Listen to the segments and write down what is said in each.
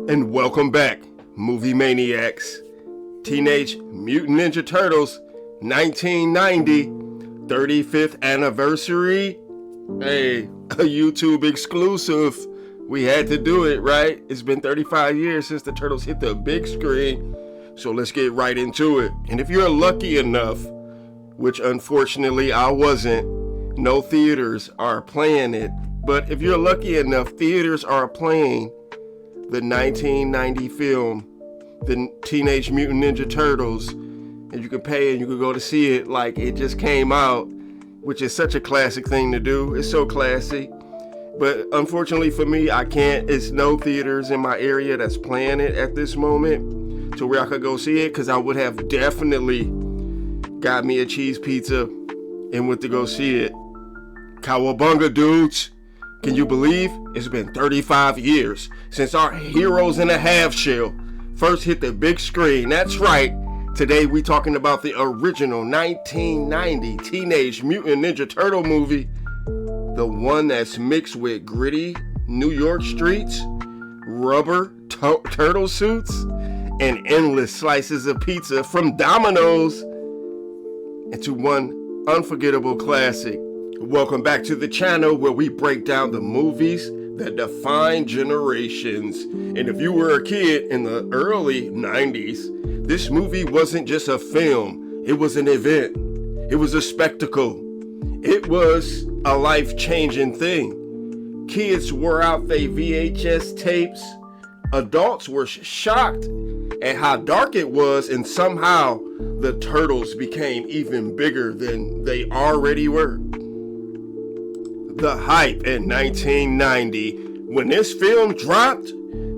And welcome back, movie maniacs. Teenage Mutant Ninja Turtles 1990 35th anniversary. Hey, a YouTube exclusive. We had to do it, right? It's been 35 years since the Turtles hit the big screen, so let's get right into it. And if you're lucky enough, which unfortunately I wasn't, no theaters are playing it, but if you're lucky enough, theaters are playing the 1990 film, the Teenage Mutant Ninja Turtles, and you can pay and you can go to see it like it just came out, which is such a classic thing to do. It's so classy. But unfortunately for me, I can't. It's no theaters in my area that's playing it at this moment to where I could go see it, because I would have definitely got me a cheese pizza and went to go see it. Cowabunga, dudes. Can you believe it's been 35 years since our Heroes in a Half Shell first hit the big screen? That's right. Today we talking about the original 1990 Teenage Mutant Ninja Turtle movie. The one that's mixed with gritty New York streets, rubber turtle suits, and endless slices of pizza from Domino's into one unforgettable classic. Welcome back to the channel where we break down the movies that define generations. And if you were a kid in the early 90s, this movie wasn't just a film. It was an event. It was a spectacle. It was a life-changing thing. Kids wore out their VHS tapes. Adults were shocked at how dark it was, and somehow the Turtles became even bigger than they already were. The hype in 1990. When this film dropped,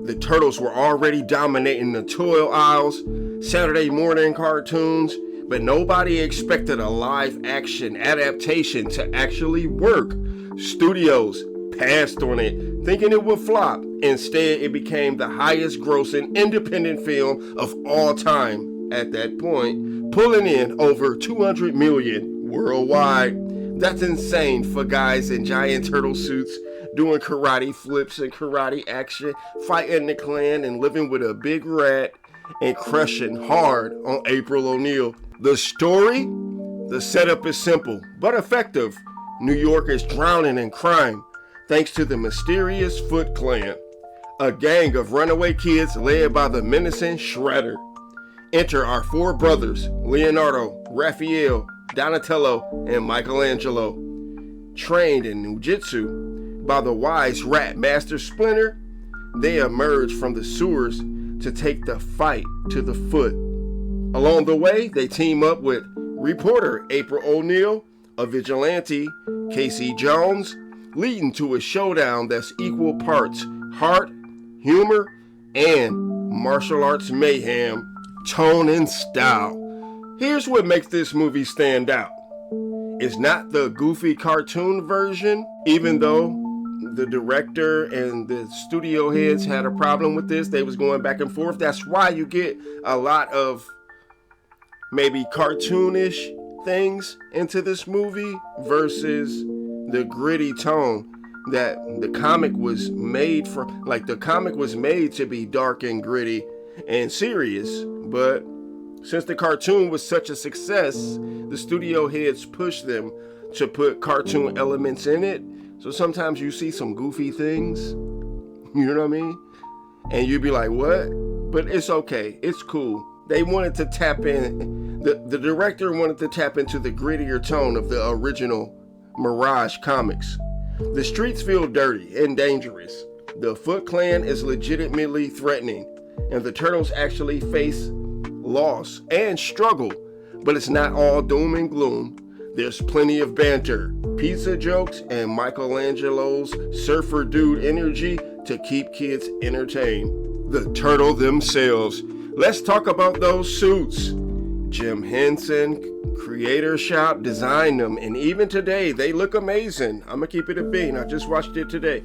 the Turtles were already dominating the toy aisles, Saturday morning cartoons, but nobody expected a live-action adaptation to actually work. Studios passed on it, thinking it would flop. Instead, it became the highest-grossing independent film of all time at that point, pulling in over $200 million worldwide. That's insane for guys in giant turtle suits doing karate flips and karate action, fighting the Klan and living with a big rat and crushing hard on April O'Neil. The story? The setup is simple but effective. New York is drowning in crime thanks to the mysterious Foot Clan, a gang of runaway kids led by the menacing Shredder. Enter our four brothers, Leonardo, Raphael, Donatello, and Michelangelo. Trained in Jiu-Jitsu by the wise rat master Splinter, they emerge from the sewers to take the fight to the foot. Along the way, they team up with reporter April O'Neil, a vigilante, Casey Jones, leading to a showdown that's equal parts heart, humor, and martial arts mayhem, tone, and style. Here's what makes this movie stand out. It's not the goofy cartoon version, even though the director and the studio heads had a problem with this. They was going back and forth. That's why you get a lot of maybe cartoonish things into this movie versus the gritty tone that the comic was made from. Like, the comic was made to be dark and gritty and serious, but since the cartoon was such a success, the studio heads pushed them to put cartoon elements in it. So sometimes you see some goofy things, you know what I mean? And you'd be like, what? But it's okay, it's cool. They wanted to tap in, the director wanted to tap into the grittier tone of the original Mirage comics. The streets feel dirty and dangerous. The Foot Clan is legitimately threatening, and the Turtles actually face loss and struggle, but it's not all doom and gloom. There's plenty of banter, pizza jokes, and Michelangelo's surfer dude energy to keep kids entertained. The Turtle themselves. Let's talk about those suits. Jim Henson, Creator Shop, designed them, and even today they look amazing. I'm gonna keep it a bean. I just watched it today.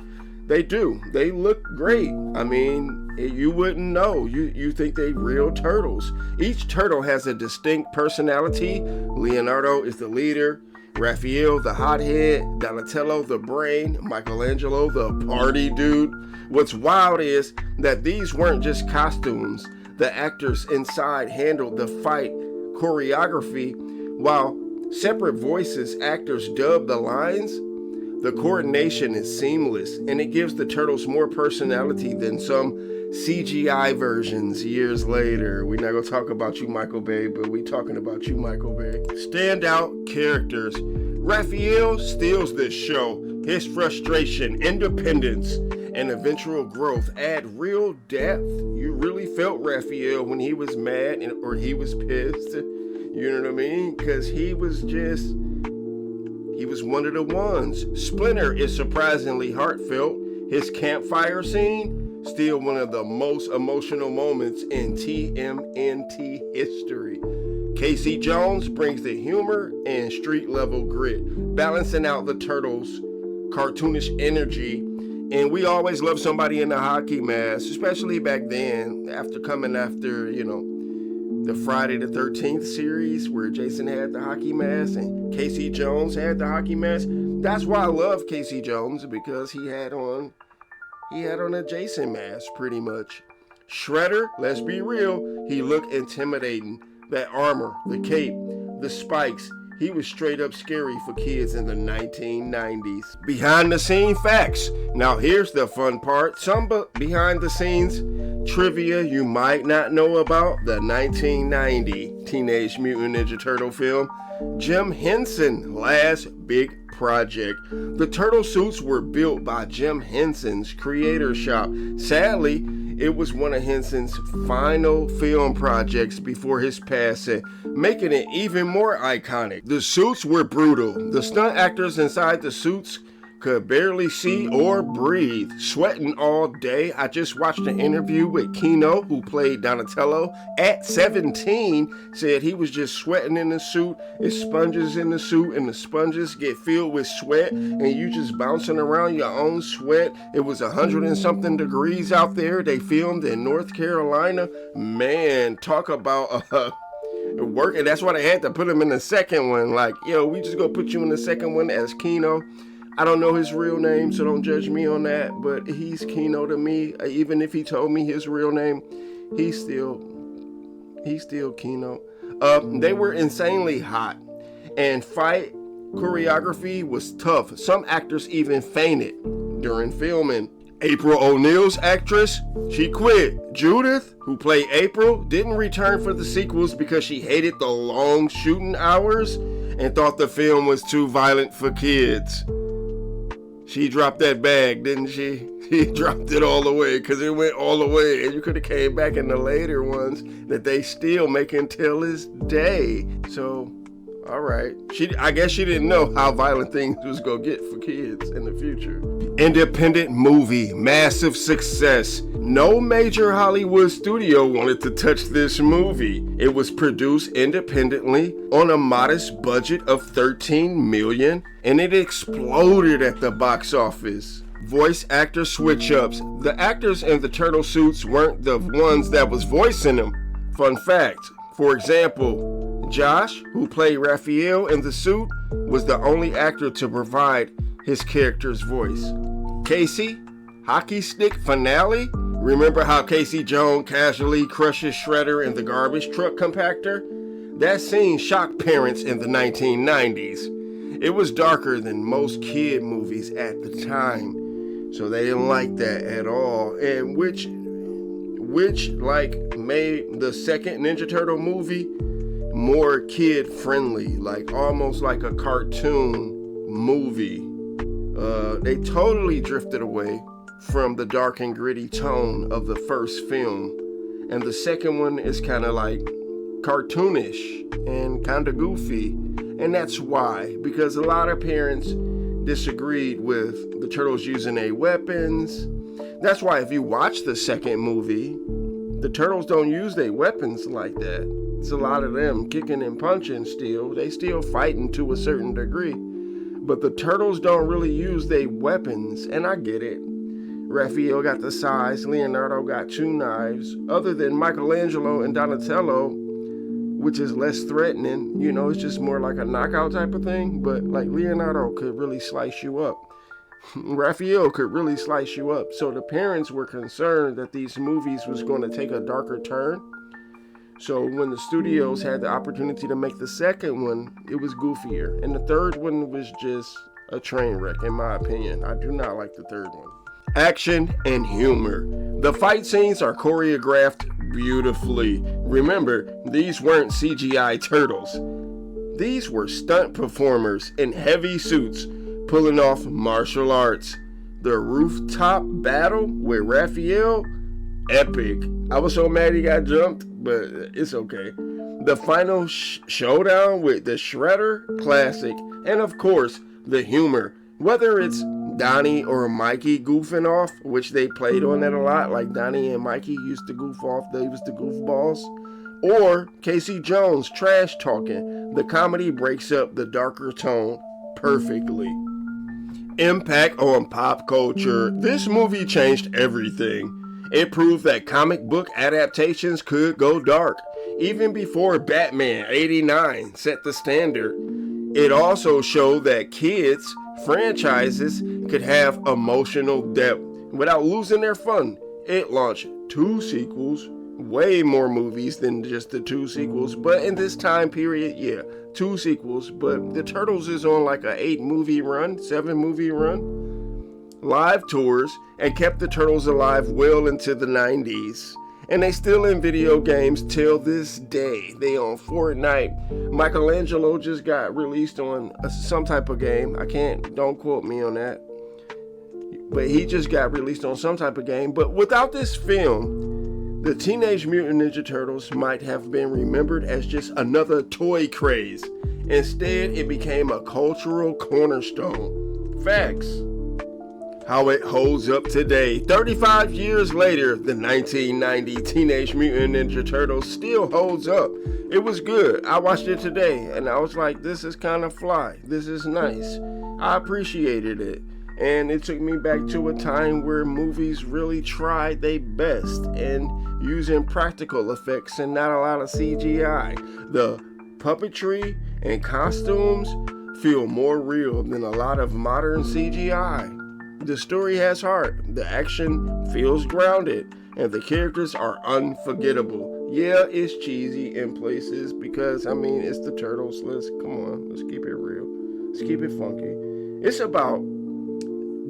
They do. They look great. I mean, you wouldn't know. You think they real turtles. Each turtle has a distinct personality. Leonardo is the leader, Raphael the hothead, Donatello the brain, Michelangelo the party dude. What's wild is that these weren't just costumes. The actors inside handled the fight choreography, while separate voices actors dubbed the lines. The coordination is seamless, and it gives the turtles more personality than some CGI versions years later. We're not going to talk about you, Michael Bay, but we're talking about you, Michael Bay. Standout characters. Raphael steals this show. His frustration, independence, and eventual growth add real depth. You really felt Raphael when he was mad or he was pissed. You know what I mean? Because he was one of the ones. Splinter is surprisingly heartfelt. His campfire scene, still one of the most emotional moments in TMNT history. Casey Jones brings the humor and street level grit, balancing out the turtles' cartoonish energy. And we always loved somebody in a hockey mask, especially back then, coming after, the Friday the 13th series where Jason had the hockey mask and Casey Jones had the hockey mask. That's why I love Casey Jones, because he had on a Jason mask pretty much. Shredder, let's be real, he looked intimidating. That armor, the cape, the spikes, he was straight up scary for kids in the 1990s. Behind the scene facts. Now here's the fun part. Some behind the scenes trivia you might not know about the 1990 Teenage Mutant Ninja Turtle film. Jim Henson's last big project. The turtle suits were built by Jim Henson's creator shop. Sadly, it was one of Henson's final film projects before his passing, making it even more iconic. The suits were brutal. The stunt actors inside the suits could barely see or breathe, sweating all day. I just watched an interview with Kino, who played Donatello. At 17, said he was just sweating in the suit. It's sponges in the suit, and the sponges get filled with sweat, and you just bouncing around your own sweat. It was 100 and something degrees out there. They filmed in North Carolina. Man, talk about work. And that's why they had to put him in the second one. Like, we just gonna put you in the second one as Kino. I don't know his real name, so don't judge me on that, but he's Kino to me. Even if he told me his real name, he's still Kino. They were insanely hot, and fight choreography was tough. Some actors even fainted during filming. April O'Neil's actress, she quit. Judith, who played April, didn't return for the sequels because she hated the long shooting hours and thought the film was too violent for kids. She dropped that bag, didn't she? She dropped it all the way, because it went all the way, and you could have came back in the later ones that they still make until this day. So, all right. I guess she didn't know how violent things was going to get for kids in the future. Independent movie, massive success. No major Hollywood studio wanted to touch this movie. It was produced independently on a modest budget of $13 million, and it exploded at the box office. Voice actor switch-ups. The actors in the turtle suits weren't the ones that was voicing them. Fun fact, for example, Josh, who played Raphael in the suit, was the only actor to provide his character's voice. Casey, hockey stick finale. Remember how Casey Jones casually crushes Shredder in the garbage truck compactor? That scene shocked parents in the 1990s. It was darker than most kid movies at the time, so they didn't like that at all. And which made the second Ninja Turtle movie more kid friendly, like almost like a cartoon movie. They totally drifted away from the dark and gritty tone of the first film, and the second one is kind of like cartoonish and kind of goofy, and that's why, because a lot of parents disagreed with the turtles using their weapons. That's why if you watch the second movie, the turtles don't use their weapons like that. It's a lot of them kicking and punching still. They still fighting to a certain degree. But the turtles don't really use their weapons, and I get it. Raphael got the size, Leonardo got 2 knives. Other than Michelangelo and Donatello, which is less threatening, you know, it's just more like a knockout type of thing. But like Leonardo could really slice you up. Raphael could really slice you up. So the parents were concerned that these movies was going to take a darker turn. So when the studios had the opportunity to make the second one, it was goofier. And the third one was just a train wreck, in my opinion. I do not like the third one. Action and humor. The fight scenes are choreographed beautifully. Remember, these weren't CGI turtles. These were stunt performers in heavy suits pulling off martial arts. The rooftop battle with Raphael, epic. I was so mad he got jumped, but it's okay. The final showdown with the Shredder, classic. And of course, the humor. Whether it's Donnie or Mikey goofing off, which they played on that a lot, like Donnie and Mikey used to goof off, they was the goofballs. Or Casey Jones trash talking. The comedy breaks up the darker tone perfectly. Impact on pop culture. This movie changed everything. It proved that comic book adaptations could go dark, even before Batman '89 set the standard. It also showed that kids' franchises could have emotional depth without losing their fun. It launched 2 sequels, way more movies than just the 2 sequels, but in this time period, yeah, 2 sequels, but the Turtles is on like a 7 movie run, live tours, and kept the Turtles alive well into the 90s. And they still in video games till this day. They on Fortnite. Michelangelo just got released on some type of game. Don't quote me on that. But he just got released on some type of game. But without this film, the Teenage Mutant Ninja Turtles might have been remembered as just another toy craze. Instead, it became a cultural cornerstone. Facts. How it holds up today. 35 years later, the 1990 Teenage Mutant Ninja Turtles still holds up. It was good. I watched it today and I was like, this is kind of fly. This is nice. I appreciated it. And it took me back to a time where movies really tried their best and using practical effects and not a lot of CGI. The puppetry and costumes feel more real than a lot of modern CGI. The story has heart, the action feels grounded, and the characters are unforgettable. Yeah, it's cheesy in places because, it's the Turtles. Let's keep it real. Let's keep it funky. It's about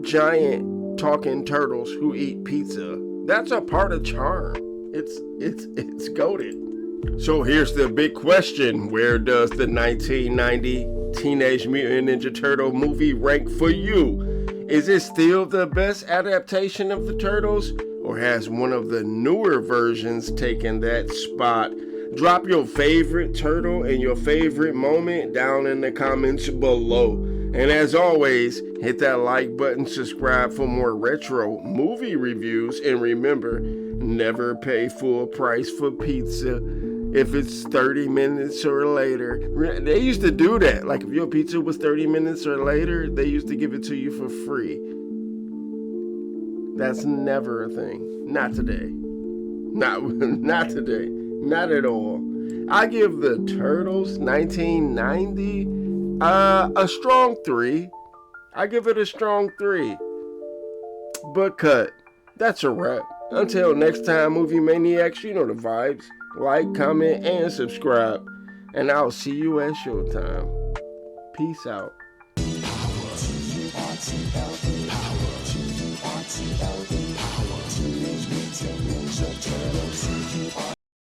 giant talking turtles who eat pizza. That's a part of charm. It's goated. So here's the big question. Where does the 1990 Teenage Mutant Ninja Turtle movie rank for you? Is it still the best adaptation of the Turtles, or has one of the newer versions taken that spot? Drop your favorite turtle and your favorite moment down in the comments below. And as always, hit that like button, subscribe for more retro movie reviews, and remember, never pay full price for pizza if it's 30 minutes or later. They used to do that. Like if your pizza was 30 minutes or later, they used to give it to you for free. That's never a thing. Not today. Not today. Not at all. I give the Turtles 1990 a strong 3. I give it a strong 3. But cut. That's a wrap. Until next time, Movie Maniacs, you know the vibes. Like, comment, and subscribe. And I'll see you at showtime. Peace out.